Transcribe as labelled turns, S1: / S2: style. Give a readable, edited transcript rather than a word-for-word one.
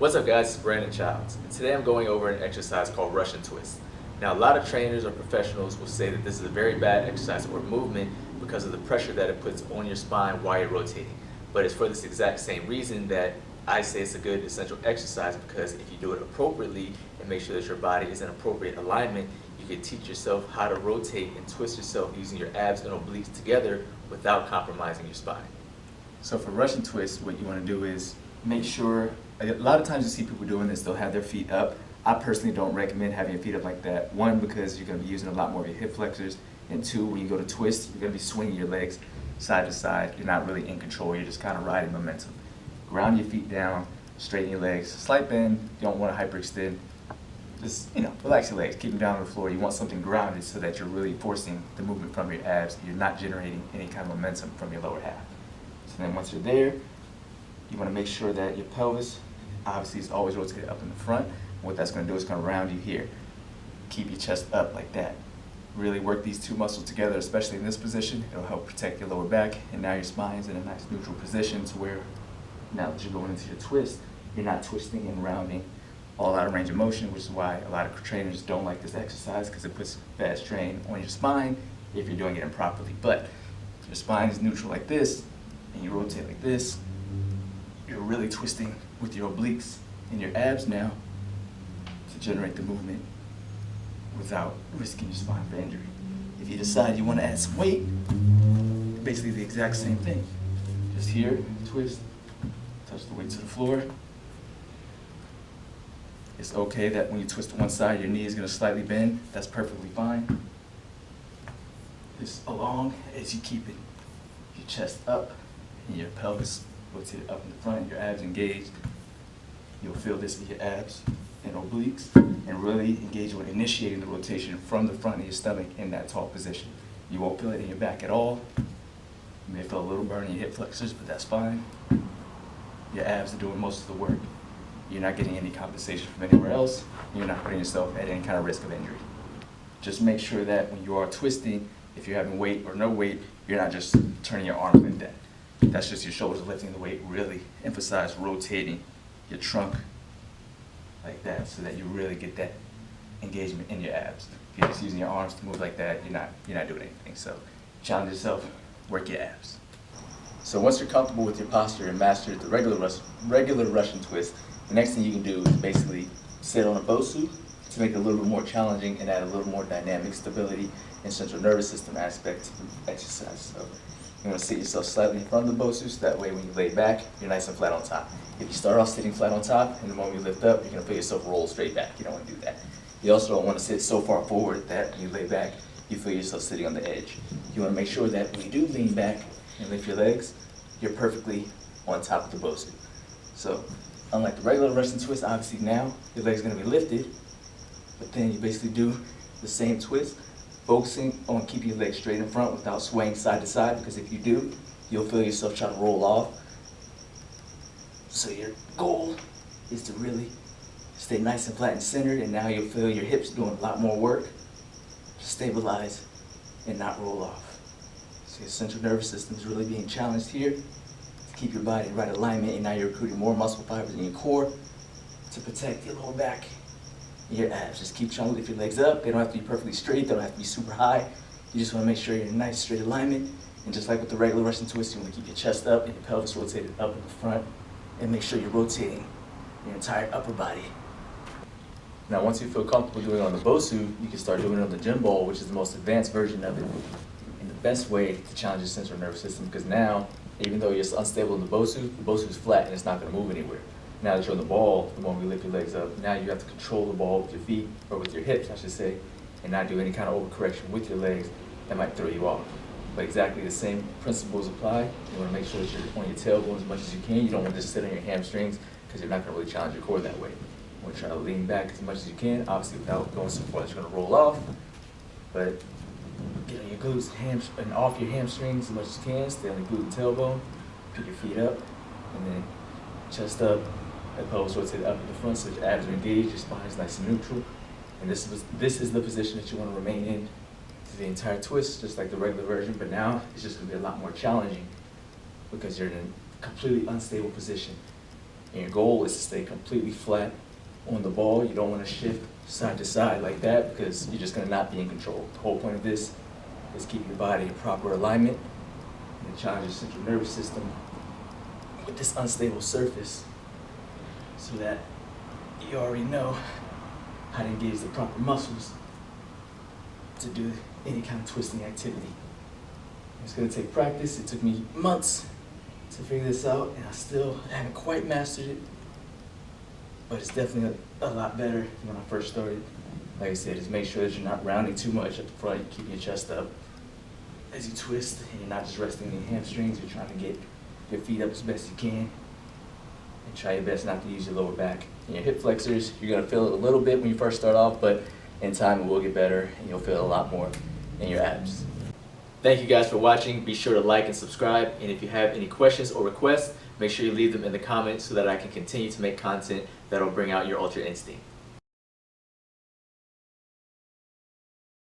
S1: What's up guys, it's Brandon Childs, and today I'm going over an exercise called Russian twist. Now a lot of trainers or professionals will say that this is a very bad exercise or movement because of the pressure that it puts on your spine while you're rotating. But it's for this exact same reason that I say it's a good essential exercise, because if you do it appropriately and make sure that your body is in appropriate alignment, you can teach yourself how to rotate and twist yourself using your abs and obliques together without compromising your spine.
S2: So for Russian twist, what you want to do is make sure, a lot of times you see people doing this, they'll have their feet up. I personally don't recommend having your feet up like that. One, because you're going to be using a lot more of your hip flexors, and two, when you go to twist, you're going to be swinging your legs side to side. You're not really in control, you're just kind of riding momentum. Ground your feet down, straighten your legs, slight bend, you don't want to hyperextend. Just, relax your legs, keep them down on the floor. You want something grounded so that you're really forcing the movement from your abs. You're not generating any kind of momentum from your lower half. So then once you're there, you want to make sure that your pelvis obviously is always rotated up in the front. What that's going to do is going to round you here. Keep your chest up like that. Really work these two muscles together, especially in this position. It'll help protect your lower back, and now your spine is in a nice neutral position to where now that you're going into your twist, you're not twisting and rounding all out of range of motion, which is why a lot of trainers don't like this exercise, because it puts bad strain on your spine if you're doing it improperly. But if your spine is neutral like this, and you rotate like this, you're really twisting with your obliques and your abs now to generate the movement without risking your spine for injury. If you decide you want to add some weight, basically the exact same thing. Just here, twist, touch the weight to the floor. It's okay that when you twist to one side, your knee is going to slightly bend. That's perfectly fine. Just along as you keep it, your chest up and your pelvis rotated up in the front, your abs engaged. You'll feel this in your abs and obliques, and really engage with initiating the rotation from the front of your stomach in that tall position. You won't feel it in your back at all. You may feel a little burn in your hip flexors, but that's fine. Your abs are doing most of the work. You're not getting any compensation from anywhere else. You're not putting yourself at any kind of risk of injury. Just make sure that when you are twisting, if you're having weight or no weight, you're not just turning your arms like that. That's just your shoulders lifting the weight. Really emphasize rotating your trunk like that so that you really get that engagement in your abs. If you're just using your arms to move like that, you're not doing anything. So challenge yourself, work your abs.
S1: So once you're comfortable with your posture and mastered the regular Russian twist, the next thing you can do is basically sit on a Bosu to make it a little bit more challenging and add a little more dynamic stability and central nervous system aspect to the exercise. So you want to sit yourself slightly in front of the Bosu, so that way when you lay back, you're nice and flat on top. If you start off sitting flat on top, and the moment you lift up, you're going to feel yourself roll straight back. You don't want to do that. You also don't want to sit so far forward that when you lay back, you feel yourself sitting on the edge. You want to make sure that when you do lean back and lift your legs, you're perfectly on top of the Bosu. So unlike the regular Russian twist, obviously now your leg's going to be lifted, but then you basically do the same twist, focusing on keeping your legs straight in front without swaying side to side, because if you do, you'll feel yourself try to roll off. So your goal is to really stay nice and flat and centered, and now you'll feel your hips doing a lot more work to stabilize and not roll off. So your central nervous system is really being challenged here to keep your body in right alignment, and now you're recruiting more muscle fibers in your core to protect your lower back and your abs. Just keep trying to lift your legs up. They don't have to be perfectly straight, they don't have to be super high. You just want to make sure you're in nice straight alignment, and just like with the regular Russian twist, you want to keep your chest up and your pelvis rotated up in the front, and make sure you're rotating your entire upper body.
S2: Now once you feel comfortable doing it on the Bosu, you can start doing it on the gym ball, which is the most advanced version of it, and the best way to challenge your central nervous system, because now, even though you're unstable in the Bosu is flat and it's not going to move anywhere. Now that you're on the ball, the moment you lift your legs up, now you have to control the ball with your feet, or with your hips I should say, and not do any kind of overcorrection with your legs that might throw you off. But exactly the same principles apply. You want to make sure that you're on your tailbone as much as you can. You don't want to just sit on your hamstrings, because you're not going to really challenge your core that way. You want to try to lean back as much as you can, obviously without going so far that you're going to roll off. But get on your glutes and off your hamstrings as much as you can. Stay on your glute and tailbone. Pick your feet up, and then chest up, and pelvis rotated up in the front so your abs are engaged, your spine is nice and neutral. And this is the position that you want to remain in the entire twist, just like the regular version, but now it's just going to be a lot more challenging because you're in a completely unstable position.
S1: And your goal is to stay completely flat on the ball. You don't want to shift side to side like that because you're just going to not be in control. The whole point of this is keep your body in proper alignment and challenge your central nervous system with this unstable surface so that you already know how to engage the proper muscles to do any kind of twisting activity. It's going to take practice. It took me months to figure this out, and I still haven't quite mastered it, but it's definitely a lot better than when I first started. Like I said, just make sure that you're not rounding too much at the front. You keep your chest up as you twist, and you're not just resting in your hamstrings. You're trying to get your feet up as best you can, and try your best not to use your lower back. And your hip flexors, you're going to feel it a little bit when you first start off, but in time it will get better, and you'll feel it a lot more in your abs. Thank you guys for watching. Be sure to like and subscribe, and if you have any questions or requests, make sure you leave them in the comments so that I can continue to make content that will bring out your ultra instinct.